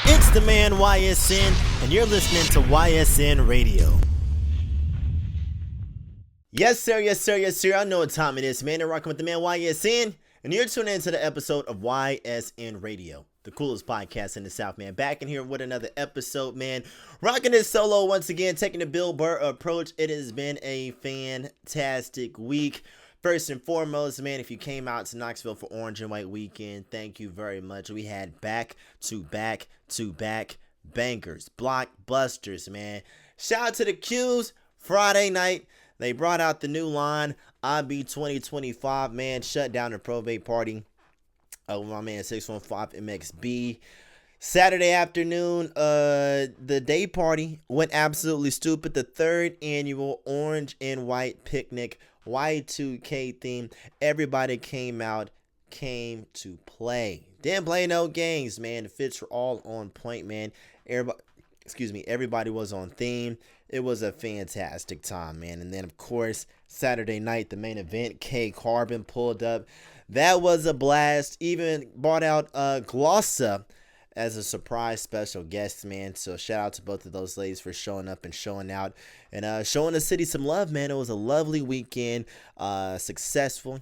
It's the man YSN, and you're listening to YSN Radio. Yes, sir, yes, sir, yes, sir. I know what time it is, man. You're rocking with the man YSN, and you're tuning into the episode of YSN Radio, the coolest podcast in the South, man. Back in here with another episode, man. Rocking this solo once again, taking the Bill Burr approach. It has been a fantastic week. First and foremost, man, if you came out to Knoxville for Orange and White weekend, thank you very much. We had back-to-back bangers, blockbusters, man. Shout out to the Qs. Friday night, they brought out the new line, IB 2025, man. Shut down the probate party with my man 615 MXB. Saturday afternoon, the day party went absolutely stupid. The third annual Orange and White picnic, Y2K theme. Everybody came to play. Didn't play no games, man. The fits were all on point, man. Everybody was on theme. It was a fantastic time, man. And then, of course, Saturday night, the main event, K Carbon pulled up. That was a blast. Even brought out Glossa as a surprise special guest, man. So shout out to both of those ladies for showing up and showing out and showing the city some love, man. It was a lovely weekend, successful.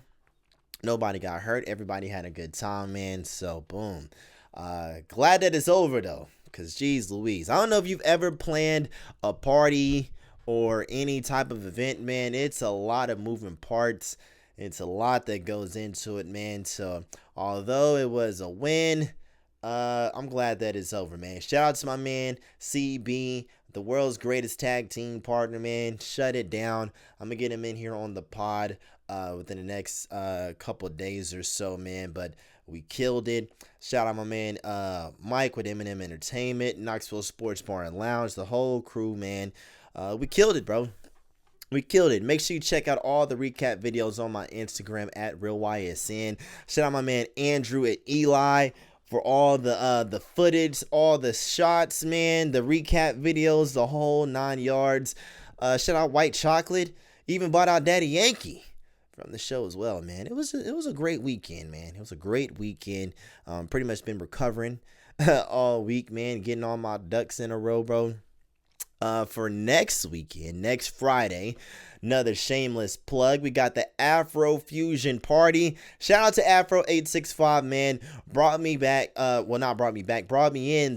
Nobody got hurt. Everybody had a good time, man. So boom. Glad that it's over though, because geez Louise, I don't know if you've ever planned a party or any type of event, man. It's a lot of moving parts. It's a lot that goes into it, man. So although it was a win, I'm glad that it's over, man. Shout out to my man CB, the world's greatest tag team partner, man. Shut it down. I'm gonna get him in here on the pod within the next couple of days or so, man. But we killed it. Shout out my man Mike with M&M Entertainment, Knoxville Sports Bar and Lounge, the whole crew, man. We killed it, bro. We killed it. Make sure you check out all the recap videos on my Instagram at RealYSN. Shout out my man Andrew at Eli for all the footage, all the shots, man, the recap videos, the whole 9 yards. Shout out White Chocolate. Even bought out Daddy Yankee from the show as well, man. It was a great weekend, man. It was a great weekend. Pretty much been recovering all week, man. Getting all my ducks in a row, bro. For next weekend, next Friday, another shameless plug. We got the Afro Fusion Party. Shout out to Afro 865, man. Brought me in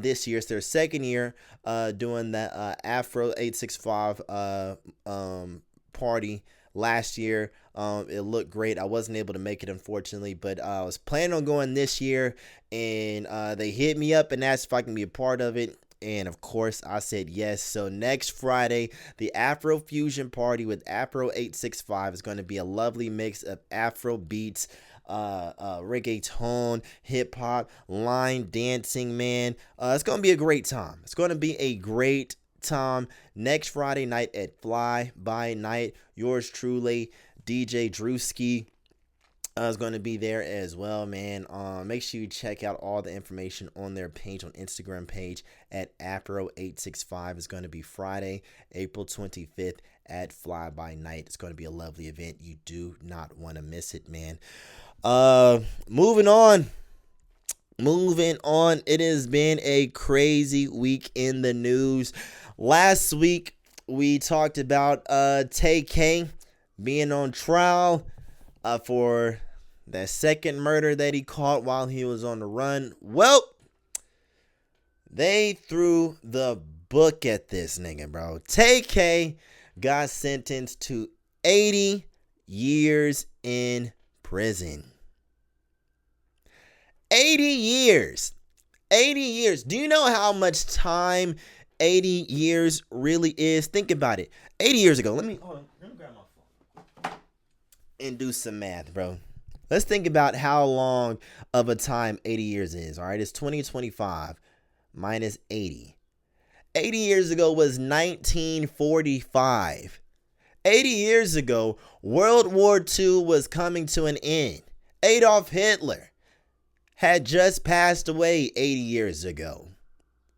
this year. It's their second year doing the Afro 865 party. Last year, it looked great. I wasn't able to make it, unfortunately, but I was planning on going this year, and they hit me up and asked if I can be a part of it. And of course, I said yes. So next Friday, the Afro Fusion Party with Afro 865 is going to be a lovely mix of Afro beats, reggaeton, hip hop, line dancing, man. It's going to be a great time. It's going to be a great time next Friday night at Fly By Night. Yours truly, DJ Drewski, is going to be there as well, man. Make sure you check out all the information on their page, on Instagram page at Afro865. It's going to be Friday, April 25th at Fly By Night. It's going to be a lovely event. You do not want to miss it, man. Moving on. It has been a crazy week in the news. Last week, we talked about Tay K being on trial for that second murder that he caught while he was on the run. Well, they threw the book at this nigga, bro. Tay K got sentenced to 80 years in prison. 80 years. 80 years. Do you know how much time 80 years really is? Think about it. 80 years ago. Let me grab my phone and do some math, bro. Let's think about how long of a time 80 years is. All right, it's 2025 minus 80. 80 years ago was 1945. 80 years ago, World War II was coming to an end. Adolf Hitler had just passed away 80 years ago.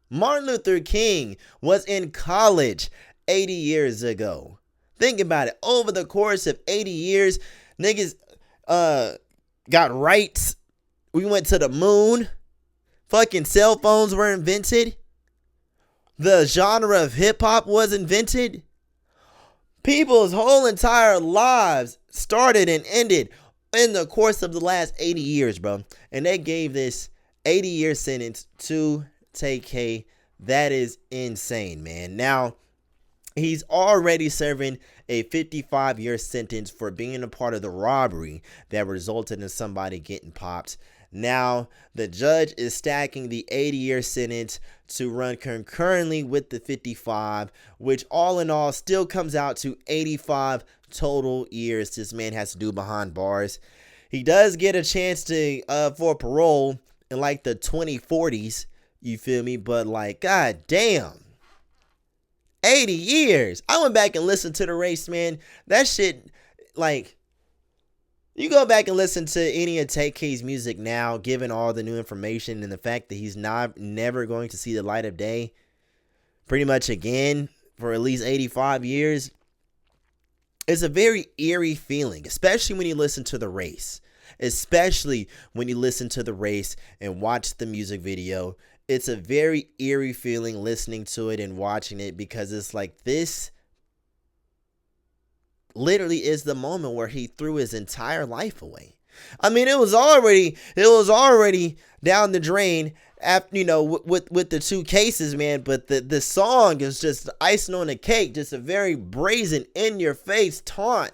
Martin Luther King was in college 80 years ago. Think about it. Over the course of 80 years, niggas got rights We went to the moon. Fucking cell phones were invented. The genre of hip hop was invented. People's whole entire lives started and ended in the course of the last 80 years, bro. And they gave this 80-year sentence to Tay K. That is insane, man. Now, he's already serving a 55-year sentence for being a part of the robbery that resulted in somebody getting popped. Now, the judge is stacking the 80-year sentence to run concurrently with the 55, which all in all still comes out to 85 total years this man has to do behind bars. He does get a chance to for parole in like the 2040s, you feel me? But like, god damn. 80 years. I went back and listened to the race, man. That shit, like, you go back and listen to any of Tay K's music now, given all the new information and the fact that he's never going to see the light of day pretty much again for at least 85 years. It's a very eerie feeling, especially when you listen to the race. Especially when you listen to the race and watch the music video. It's a very eerie feeling listening to it and watching it, because it's like this literally is the moment where he threw his entire life away. I mean, it was already down the drain after, you know, with the two cases, man. But the song is just icing on the cake, just a very brazen, in your face taunt.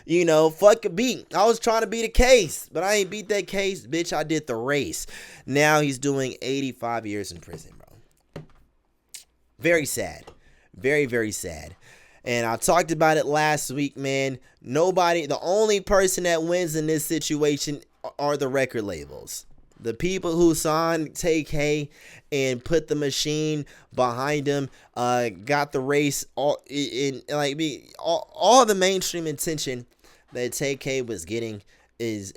You know, fuck a beat. I was trying to beat a case, but I ain't beat that case, bitch. I did the race. Now he's doing 85 years in prison, bro. Very sad. Very, very sad. And I talked about it last week, man. The only person that wins in this situation are the record labels. The people who signed Tay K and put the machine behind him, got the race all the mainstream attention that Tay K was getting is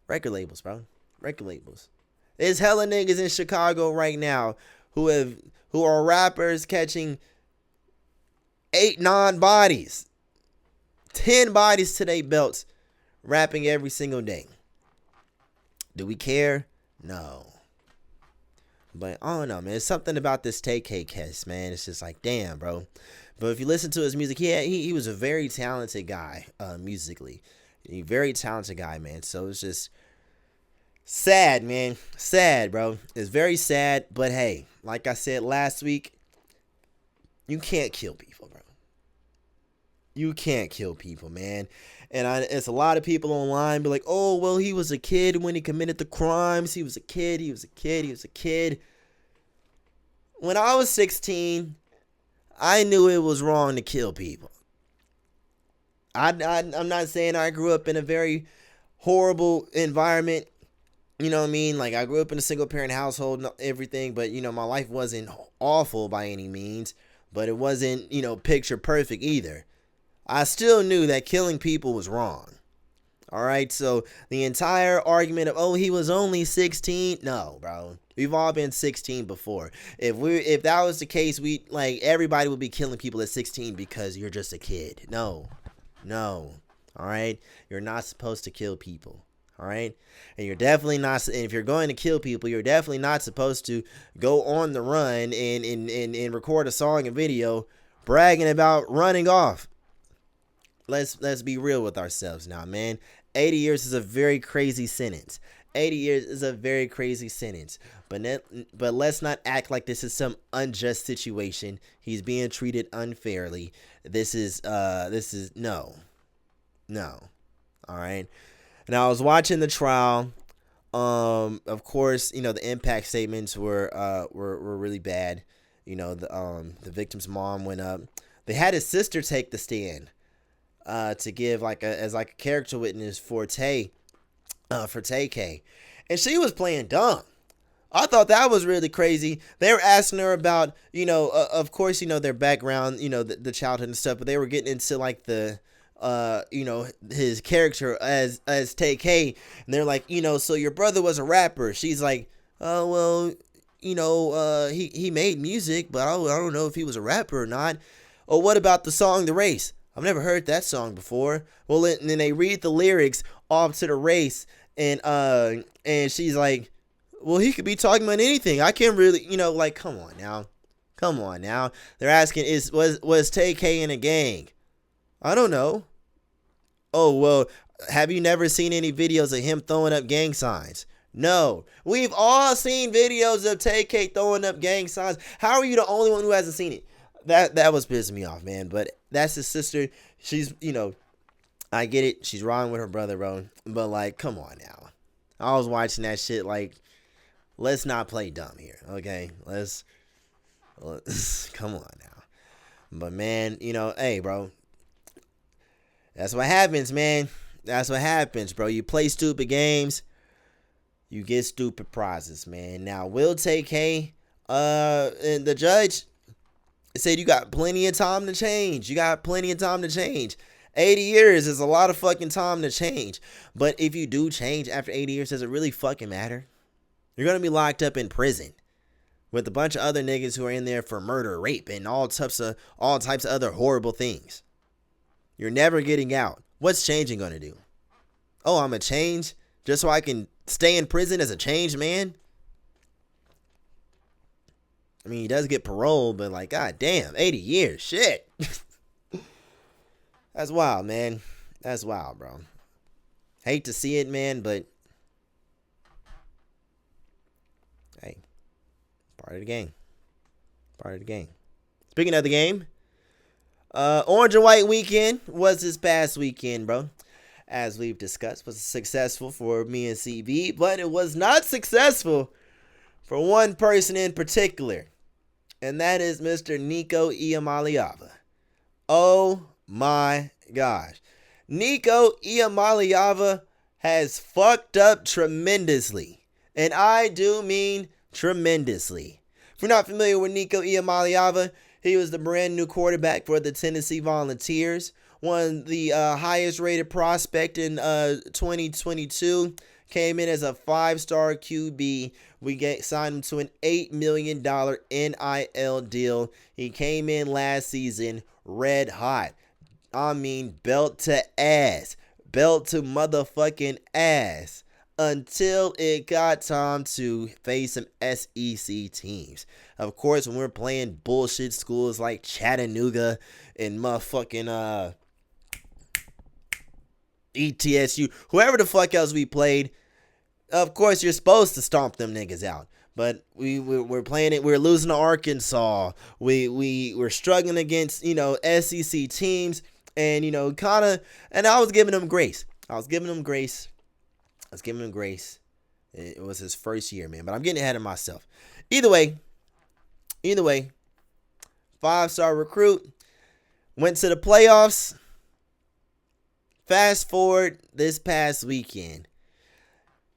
record labels, bro. Record labels. There's hella niggas in Chicago right now who are rappers catching 8-9 bodies, 10 bodies to their belts, rapping every single day. Do we care? No. But I don't know, man. It's something about this Tay K case, man. It's just like, damn, bro. But if you listen to his music, he was a very talented guy, musically. A very talented guy, man. So it's just sad, man. Sad, bro. It's very sad. But hey, like I said last week, you can't kill people, bro. You can't kill people, man. And it's a lot of people online be like, oh, well, he was a kid when he committed the crimes. He was a kid. When I was 16, I knew it was wrong to kill people. I'm not saying I grew up in a very horrible environment. You know what I mean? Like, I grew up in a single parent household and everything, but, you know, my life wasn't awful by any means, but it wasn't, you know, picture perfect either. I still knew that killing people was wrong. All right, so the entire argument of, oh, he was only 16, no, bro. We've all been 16 before. If that was the case, everybody would be killing people at 16 because you're just a kid. No. All right, you're not supposed to kill people. All right, and you're definitely not. And if you're going to kill people, you're definitely not supposed to go on the run and record a song and video bragging about running off. Let's be real with ourselves now, man. 80 years is a very crazy sentence. 80 years is a very crazy sentence. But let's not act like this is some unjust situation. He's being treated unfairly. This is no. All right. Now I was watching the trial. Of course, you know, the impact statements were really bad. You know, the victim's mom went up. They had his sister take the stand to give as a character witness for Tay K, and she was playing dumb. I thought that was really crazy. They were asking her about, you know, of course, you know, their background, you know, the childhood and stuff, but they were getting into like the you know, his character as Tay K, and they're like, you know, so your brother was a rapper. She's like, oh, well, you know, he made music, but I don't know if he was a rapper or not. Or what about the song The Race? I've never heard that song before. Well, and then they read the lyrics off to the race, and she's like, well, he could be talking about anything. I can't really, like, come on now. Come on now. They're asking, was Tay K in a gang? I don't know. Oh, well, have you never seen any videos of him throwing up gang signs? No. We've all seen videos of Tay K throwing up gang signs. How are you the only one who hasn't seen it? That was pissing me off, man. But that's his sister. She's, I get it. She's riding with her brother, bro. But, like, come on now. I was watching that shit, like, let's not play dumb here, okay? Let's come on now. But, man, hey, bro. That's what happens, man. That's what happens, bro. You play stupid games, you get stupid prizes, man. Now, will Tay K, and the judge said you got plenty of time to change. 80 years is a lot of fucking time to change. But if you do change after 80 years, does it really fucking matter? You're going to be locked up in prison with a bunch of other niggas who are in there for murder, rape, and all types of other horrible things. You're never getting out. What's changing going to do? Oh, I'm going to change just so I can stay in prison as a changed man? I mean, he does get parole, but like, god damn, 80 years, shit. That's wild, man. That's wild, bro. Hate to see it, man, but hey, part of the game. Part of the game. Speaking of the game, Orange and White weekend was this past weekend, bro. As we've discussed, was successful for me and CB, but it was not successful for one person in particular, and that is Mr. Nico Iamaleava. Oh my gosh. Nico Iamaleava has fucked up tremendously, and I do mean tremendously. If you're not familiar with Nico Iamaleava, he was the brand new quarterback for the Tennessee Volunteers, one of the highest rated prospect in 2022. Came in as a 5-star QB. We signed him to an $8 million NIL deal. He came in last season red hot. I mean, belt to ass. Belt to motherfucking ass. Until it got time to face some SEC teams. Of course, when we're playing bullshit schools like Chattanooga and motherfucking ETSU, whoever the fuck else we played, of course you're supposed to stomp them niggas out. But we're playing it. We're losing to Arkansas. We're struggling against SEC teams, and and I was giving them grace. It was his first year, man. But I'm getting ahead of myself. Either way, 5-star recruit, went to the playoffs. Fast forward this past weekend.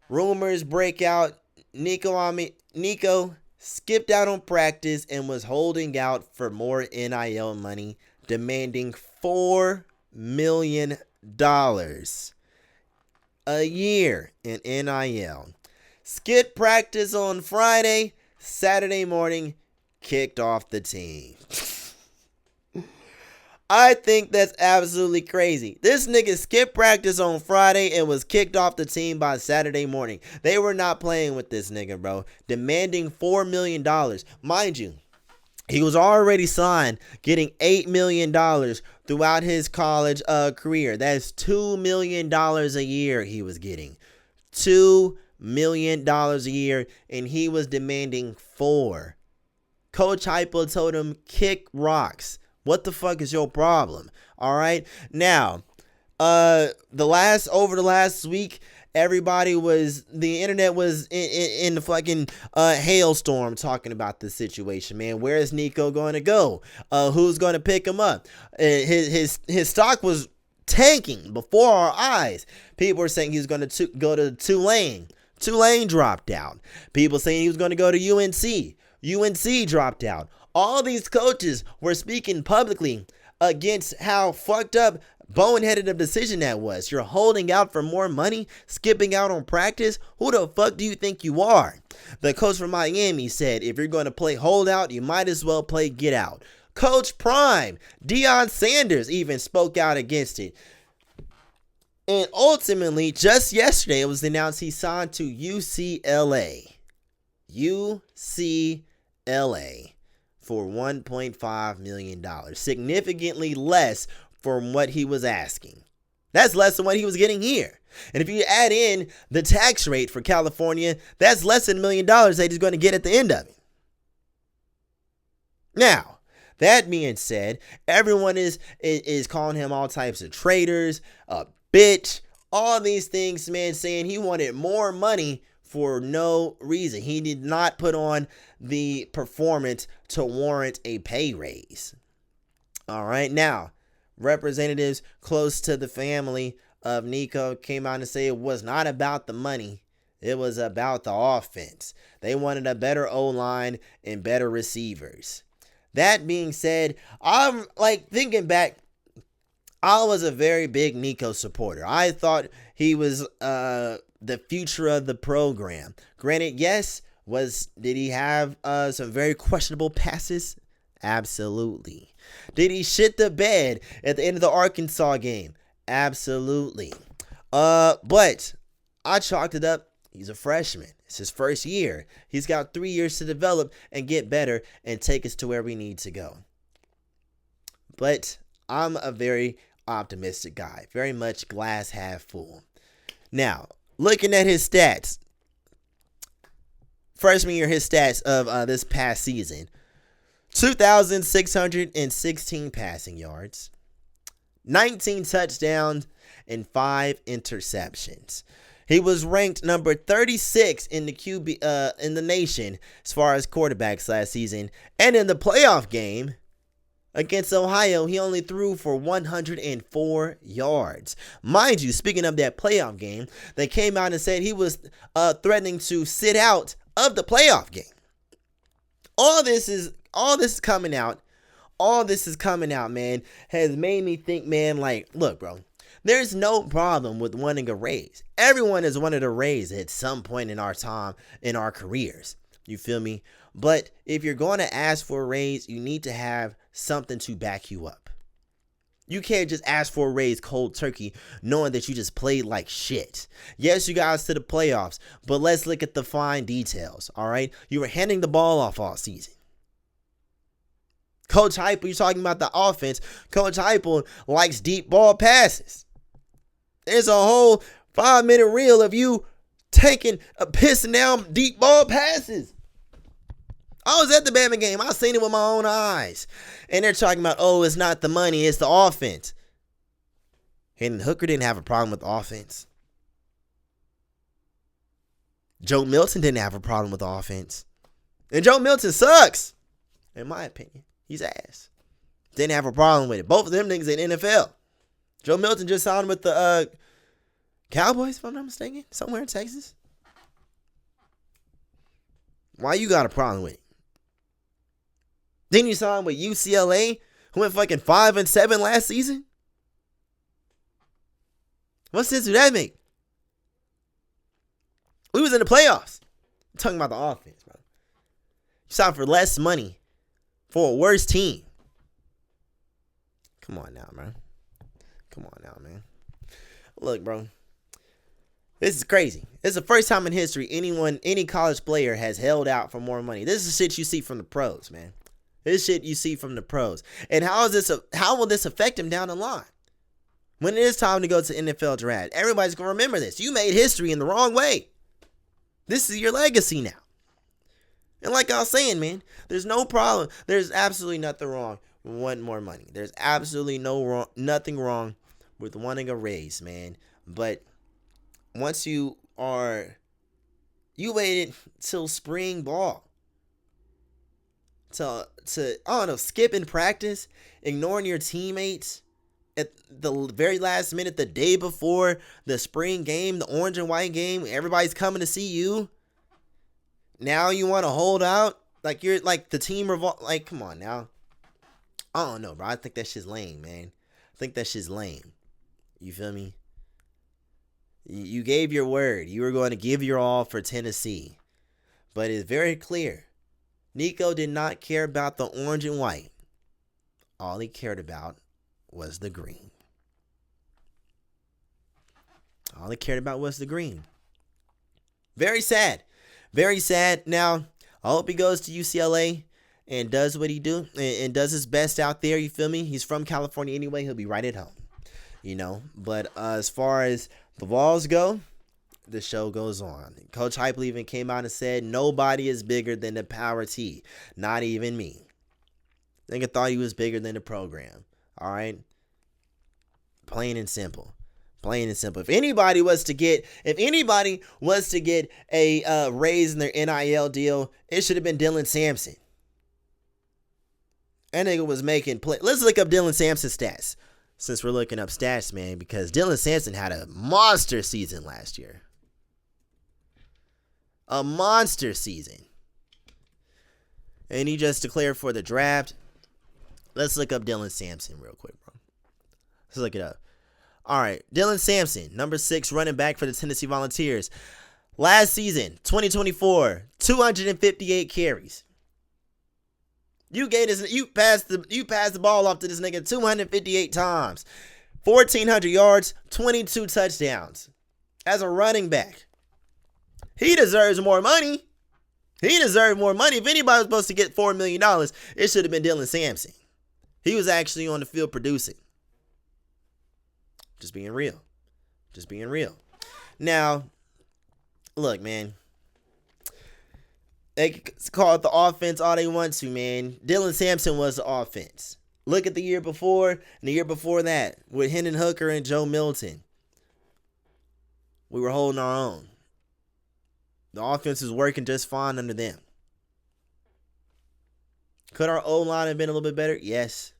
Rumors break out. Nico skipped out on practice and was holding out for more NIL money, demanding $4 million a year in NIL. Skipped practice on Friday. Saturday morning, kicked off the team. I think that's absolutely crazy. This nigga skipped practice on Friday and was kicked off the team by Saturday morning. They were not playing with this nigga, bro. Demanding $4 million. Mind you, he was already signed, getting $8 million throughout his college career. That's $2 million a year he was getting. $2 million a year, and he was demanding $4 million. Coach Hypo told him, kick rocks. What the fuck is your problem? All right. Now, over the last week, the internet was in the fucking hailstorm talking about this situation, man. Where is Nico going to go? Who's going to pick him up? His stock was tanking before our eyes. People were saying he was going to go to Tulane. Tulane dropped out. People saying he was going to go to UNC. UNC dropped out. All these coaches were speaking publicly against how fucked up, boneheaded a decision that was. You're holding out for more money, skipping out on practice. Who the fuck do you think you are? The coach from Miami said, if you're going to play holdout, you might as well play get out. Coach Prime, Deion Sanders even spoke out against it. And ultimately, just yesterday, it was announced he signed to UCLA. UCLA for $1.5 million. Significantly less from what he was asking. That's less than what he was getting here. And if you add in the tax rate for California, that's less than $1 million that he's going to get at the end of it. Now, that being said, everyone is calling him all types of traitors, a bitch, all these things, man, saying he wanted more money for no reason. He did not put on the performance to warrant a pay raise. All right, now, representatives close to the family of Nico came out and say it was not about the money. It was about the offense. They wanted a better O-line and better receivers. That being said, I'm like thinking back, I was a very big Nico supporter. I thought he was the future of the program. Granted, yes, did he have some very questionable passes? Absolutely. Did he shit the bed at the end of the Arkansas game? Absolutely. But I chalked it up. He's a freshman. It's his first year. He's got 3 years to develop and get better and take us to where we need to go. But I'm a very optimistic guy. Very much glass half full. Now, looking at his stats. Freshman year, his stats of this past season. 2,616 passing yards. 19 touchdowns and 5 interceptions. He was ranked number 36 in the QB in the nation as far as quarterbacks last season. And in the playoff game against Ohio, he only threw for 104 yards. Mind you, speaking of that playoff game, they came out and said he was threatening to sit out of the playoff game. All this is coming out. All this is coming out, man, has made me think, man, like, look, bro, there's no problem with wanting a raise. Everyone has wanted a raise at some point in our time, in our careers. You feel me? But if you're going to ask for a raise, you need to have something to back you up. You can't just ask for a raise cold turkey knowing that you just played like shit. Yes, you got us to the playoffs, but let's look at the fine details, all right? You were handing the ball off all season. Coach Heupel, you're talking about the offense. Coach Heupel likes deep ball passes. There's a whole 5-minute reel of you pissing down deep ball passes. I was at the Bama game. I seen it with my own eyes. And they're talking about, oh, it's not the money, it's the offense. And Hooker didn't have a problem with offense. Joe Milton didn't have a problem with offense. And Joe Milton sucks, in my opinion. He's ass. Didn't have a problem with it. Both of them niggas in NFL. Joe Milton just signed with the Cowboys, if I'm not mistaken, somewhere in Texas. Why you got a problem with it? Then you signed with UCLA, who went fucking 5-7 last season. What sense do that make? We was in the playoffs. I'm talking about the offense, bro. You signed for less money for a worse team. Come on now, man. Come on now, man. Look, bro. This is crazy. This is the first time in history any college player has held out for more money. This is shit you see from the pros, man. This shit you see from the pros. And how will this affect him down the line? When it is time to go to NFL draft, everybody's going to remember this. You made history in the wrong way. This is your legacy now. And like I was saying, man, there's no problem. There's absolutely nothing wrong with wanting more money. There's absolutely nothing wrong with wanting a raise, man. But once you waited till spring ball to I don't know, skipping practice, ignoring your teammates at the very last minute, the day before the spring game, the orange and white game, everybody's coming to see you. Now you want to hold out like you're like the team like, come on now. I don't know, bro. I think that shit's lame, man. I think that shit's lame. You feel me? You gave your word. You were going to give your all for Tennessee. But it's very clear. Nico did not care about the orange and white. all he cared about was the green. All he cared about was the green. Very sad. Very sad. Now, I hope he goes to UCLA and does what he do and does his best out there. You feel me? He's from California anyway. He'll be right at home. You know, but as far as the Vols go, the show goes on. Coach Heupel even came out and said, nobody is bigger than the Power T. Not even me. Nigga thought he was bigger than the program. All right? Plain and simple. Plain and simple. If anybody was to get a raise in their NIL deal, it should have been Dylan Sampson. That nigga was making play. Let's look up Dylan Sampson's stats. Since we're looking up stats, man, because Dylan Sampson had a monster season last year. A monster season. And he just declared for the draft. Let's look up Dylan Sampson real quick, bro. Let's look it up. All right, Dylan Sampson, number 6 running back for the Tennessee Volunteers. Last season, 2024, 258 carries. You passed the ball off to this nigga 258 times. 1,400 yards, 22 touchdowns. As a running back. He deserves more money. He deserved more money. If anybody was supposed to get $4 million, it should have been Dylan Sampson. He was actually on the field producing. Just being real. Just being real. Now, look, man. They can call it the offense all they want to, man. Dylan Sampson was the offense. Look at the year before and the year before that with Hendon Hooker and Joe Milton. We were holding our own. The offense was working just fine under them. Could our O-line have been a little bit better? Yes.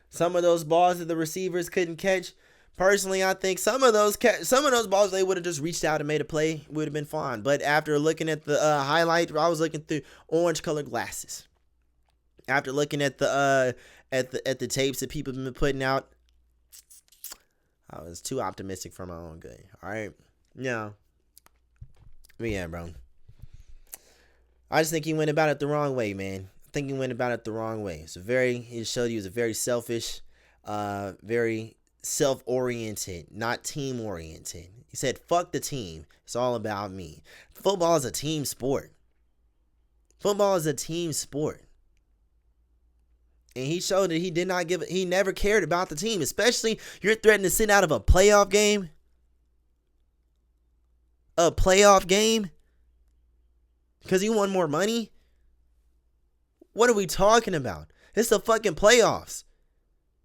Some of those balls that the receivers couldn't catch, personally, I think some of those balls they would have just reached out and made a play, would have been fine. But after looking at the highlight, I was looking through orange-colored glasses. After looking at the tapes that people have been putting out, I was too optimistic for my own good. All right, yeah, but yeah, bro. I just think he went about it the wrong way, man. I think he went about it the wrong way. He showed he was a very selfish, very self-oriented, not team-oriented. He said, fuck the team. It's all about me. Football is a team sport. Football is a team sport. And he showed that he never cared about the team, especially you're threatening to sit out of a playoff game. A playoff game? Because you want more money? What are we talking about? It's the fucking playoffs.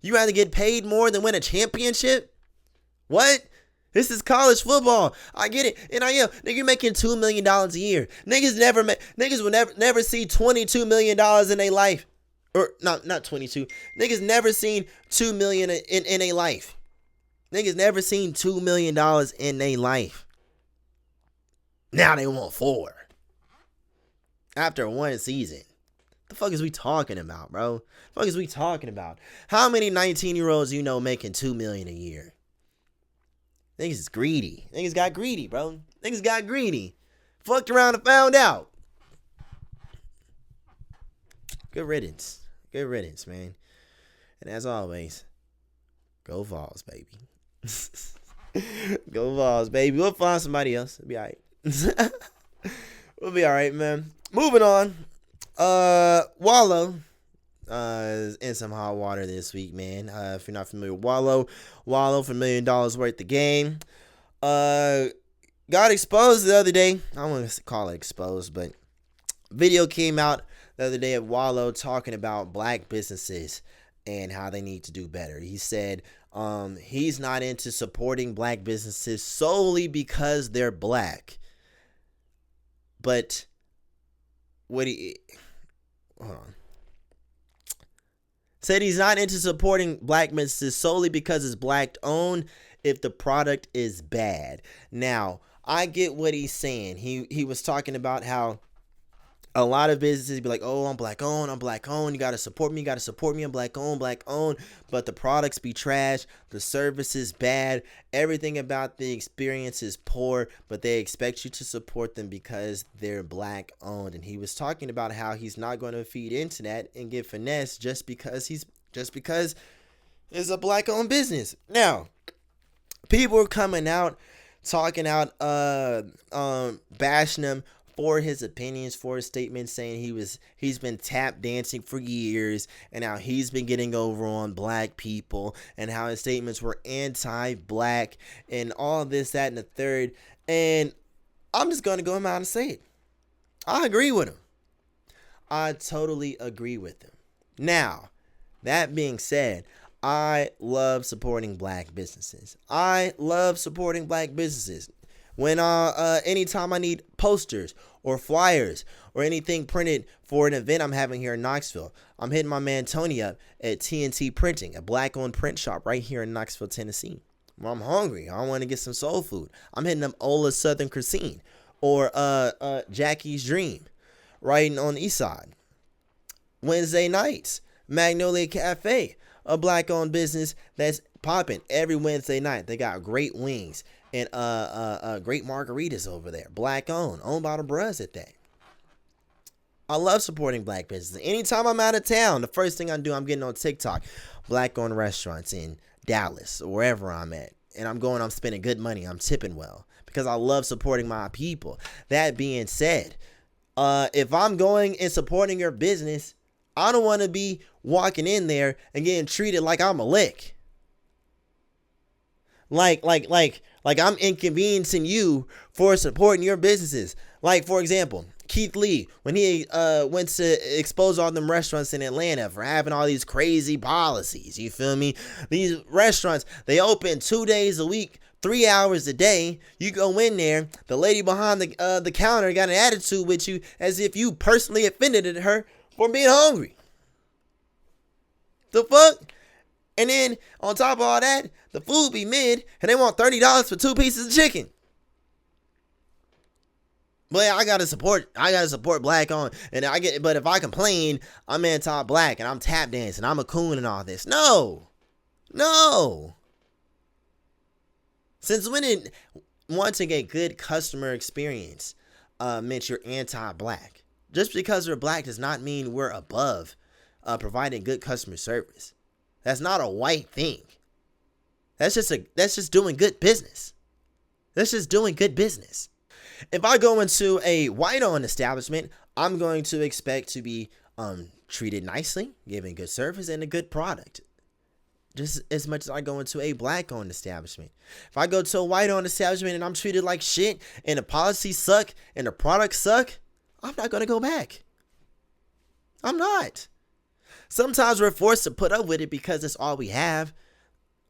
You rather get paid more than win a championship? What? This is college football. I get it. NIL, nigga, you're making $2 million a year. Niggas will never see $22 million in their life. Or not 22. Niggas never seen $2 million in their life. Niggas never seen $2 million in their life. Now they want 4. After one season. The fuck is we talking about, bro? The fuck is we talking about? How many 19-year-olds you know making $2 million a year? Niggas is greedy. Niggas got greedy, bro. Niggas got greedy. Fucked around and found out. Good riddance. Good riddance, man. And as always, go Vols, baby. Go Vols, baby. We'll find somebody else. It'll be all right. We'll be all right, man. Moving on. Wallo is in some hot water this week, man. If you're not familiar with Wallo for $1 million worth of game. Got exposed the other day. I don't want to call it exposed, but video came out the other day of Wallo talking about black businesses and how they need to do better. He said he's not into supporting black businesses solely because they're black. But hold on. Said he's not into supporting black businesses solely because it's black owned if the product is bad. Now, I get what he's saying. He was talking about how A lot of businesses be like, oh, I'm black owned, you gotta support me, I'm black owned, but the products be trash, the service is bad, everything about the experience is poor, but they expect you to support them because they're black owned. And he was talking about how he's not going to feed into that and get finesse just because it's a black owned business. Now, people are coming out talking out bashing him for his opinions, for his statements, saying he's been tap dancing for years and how he's been getting over on black people and how his statements were anti-black and all this, that, and the third. And I'm just going to go out and say it. I agree with him. I totally agree with him. Now, that being said, I love supporting black businesses. When anytime I need posters or flyers or anything printed for an event I'm having here in Knoxville, I'm hitting my man Tony up at TNT Printing, a black-owned print shop right here in Knoxville, Tennessee. Well, I'm hungry. I want to get some soul food. I'm hitting up Ola's Southern Cuisine or Jackie's Dream right on the east side. Wednesday nights, Magnolia Cafe, a black-owned business that's popping every Wednesday night. They got great wings and great margaritas over there. Black owned by the bros at that. I love supporting black businesses. Anytime I'm out of town, the first thing I do, I'm getting on TikTok. Black owned restaurants in Dallas or wherever I'm at. And I'm spending good money. I'm tipping well because I love supporting my people. That being said, if I'm going and supporting your business, I don't want to be walking in there and getting treated like I'm a lick. Like I'm inconveniencing you for supporting your businesses. Like, for example, Keith Lee, when he went to expose all them restaurants in Atlanta for having all these crazy policies, you feel me? These restaurants, they open 2 days a week, 3 hours a day. You go in there, the lady behind the counter got an attitude with you as if you personally offended her for being hungry. The fuck? And then, on top of all that, the food be mid, and they want $30 for 2 pieces of chicken. But I gotta support black on, but if I complain, I'm anti-black, and I'm tap dancing, I'm a coon and all this. No. Since when did wanting a good customer experience meant you're anti-black? Just because we're black does not mean we're above providing good customer service. That's not a white thing. That's just doing good business. If I go into a white-owned establishment, I'm going to expect to be treated nicely, given good service and a good product. Just as much as I go into a black-owned establishment. If I go to a white-owned establishment and I'm treated like shit and the policies suck and the products suck, I'm not going to go back. I'm not. Sometimes we're forced to put up with it because it's all we have.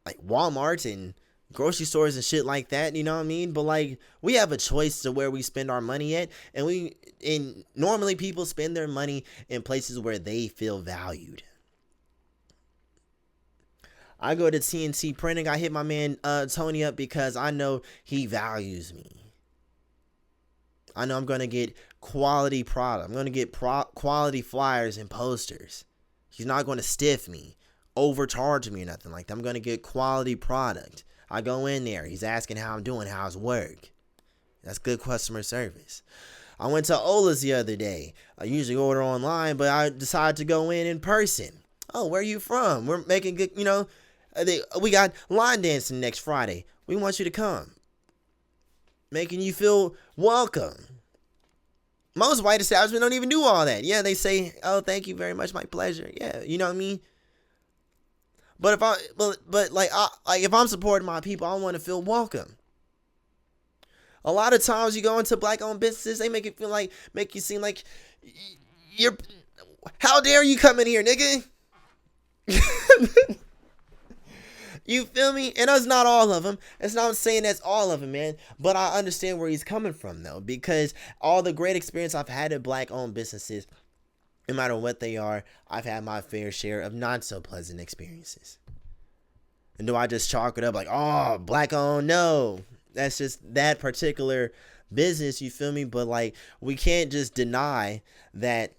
Like Walmart and grocery stores and shit like that, you know what I mean? But like, we have a choice to where we spend our money at. And normally people spend their money in places where they feel valued. I go to TNT Printing. I hit my man Tony up because I know he values me. I know I'm going to get quality product. I'm going to get quality flyers and posters. He's not going to stiff me, overcharge me or nothing like that. I'm going to get quality product. I go in there. He's asking how I'm doing, how's work. That's good customer service. I went to Ola's the other day. I usually order online, but I decided to go in person. Oh, where are you from? We're making good, we got line dancing next Friday. We want you to come. Making you feel welcome. Most white establishments don't even do all that. Yeah, they say, "Oh, thank you very much, my pleasure." Yeah, you know what I mean. But if I'm supporting my people, I want to feel welcome. A lot of times you go into black-owned businesses, they make you seem like you're. How dare you come in here, nigga? You feel me? And that's not all of them. It's not saying that's all of them, man. But I understand where he's coming from, though. Because all the great experience I've had at black-owned businesses, no matter what they are, I've had my fair share of not-so-pleasant experiences. And do I just chalk it up like, oh, black-owned? No. That's just that particular business, you feel me? But like, we can't just deny that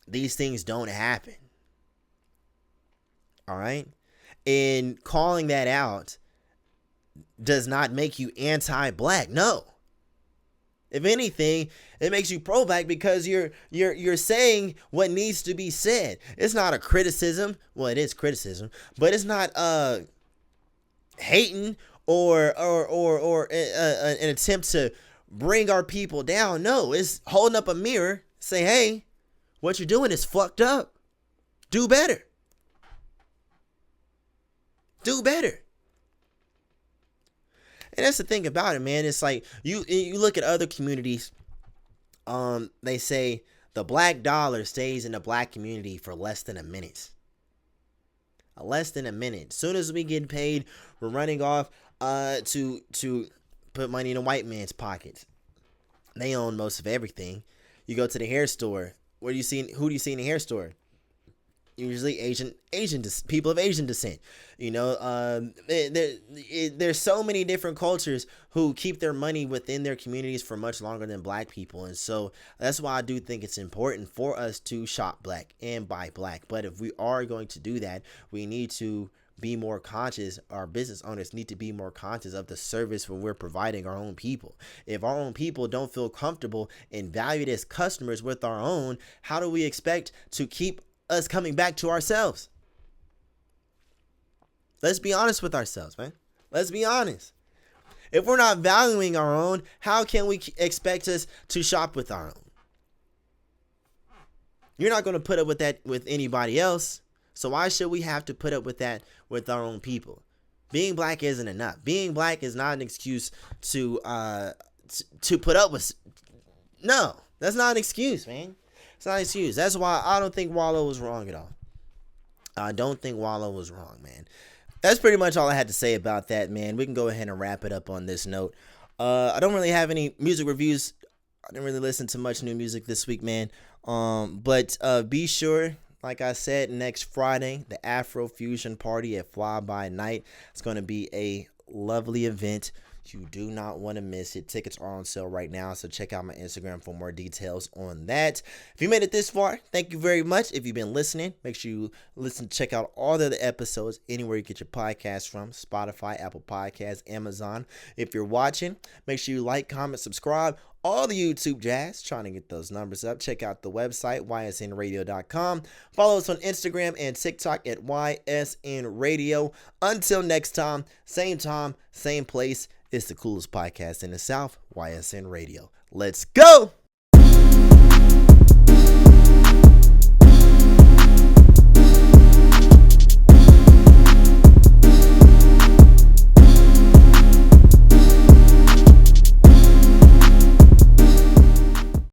these things don't happen. All right? And calling that out does not make you anti-black. No. If anything, it makes you pro-black because you're saying what needs to be said. It's not a criticism. Well, it is criticism, but it's not hating or an attempt to bring our people down. No, it's holding up a mirror, say, hey, what you're doing is fucked up. Do better. Do better. And that's the thing about it, man. It's like you look at other communities. They say the black dollar stays in the black community for less than a minute. Less than a minute. Soon as we get paid, we're running off to put money in a white man's pockets. They own most of everything. You go to the hair store. Who do you see in the hair store? Usually Asian people of Asian descent. You know, there's so many different cultures who keep their money within their communities for much longer than black people. And so that's why I do think it's important for us to shop black and buy black. But if we are going to do that, we need to be more conscious. Our business owners need to be more conscious of the service when we're providing our own people. If our own people don't feel comfortable and valued as customers with our own, how do we expect to keep us coming back to ourselves? Let's be honest with ourselves, man. Let's be honest. If we're not valuing our own, how can we expect us to shop with our own? You're not going to put up with that with anybody else. So why should we have to put up with that with our own people? Being black isn't enough. Being black is not an excuse to put up with. No, that's not an excuse, man. It's not an excuse. That's why I don't think Wallo was wrong at all. I don't think Wallo was wrong, man. That's pretty much all I had to say about that, man. We can go ahead and wrap it up on this note. I don't really have any music reviews. I didn't really listen to much new music this week, man. But be sure, like I said, next Friday, the Afro Fusion Party at Fly By Night. It's going to be a lovely event. You do not want to miss it. Tickets are on sale right now, so check out my Instagram for more details on that. If you made it this far, thank you very much. If you've been listening, make sure you check out all the other episodes anywhere you get your podcast from: Spotify, Apple Podcasts, Amazon. If you're watching, make sure you like, comment, subscribe. All the YouTube jazz, trying to get those numbers up. Check out the website, ysnradio.com. Follow us on Instagram and TikTok at ysnradio. Until next time, same place. It's the coolest podcast in the South, YSN Radio. Let's go!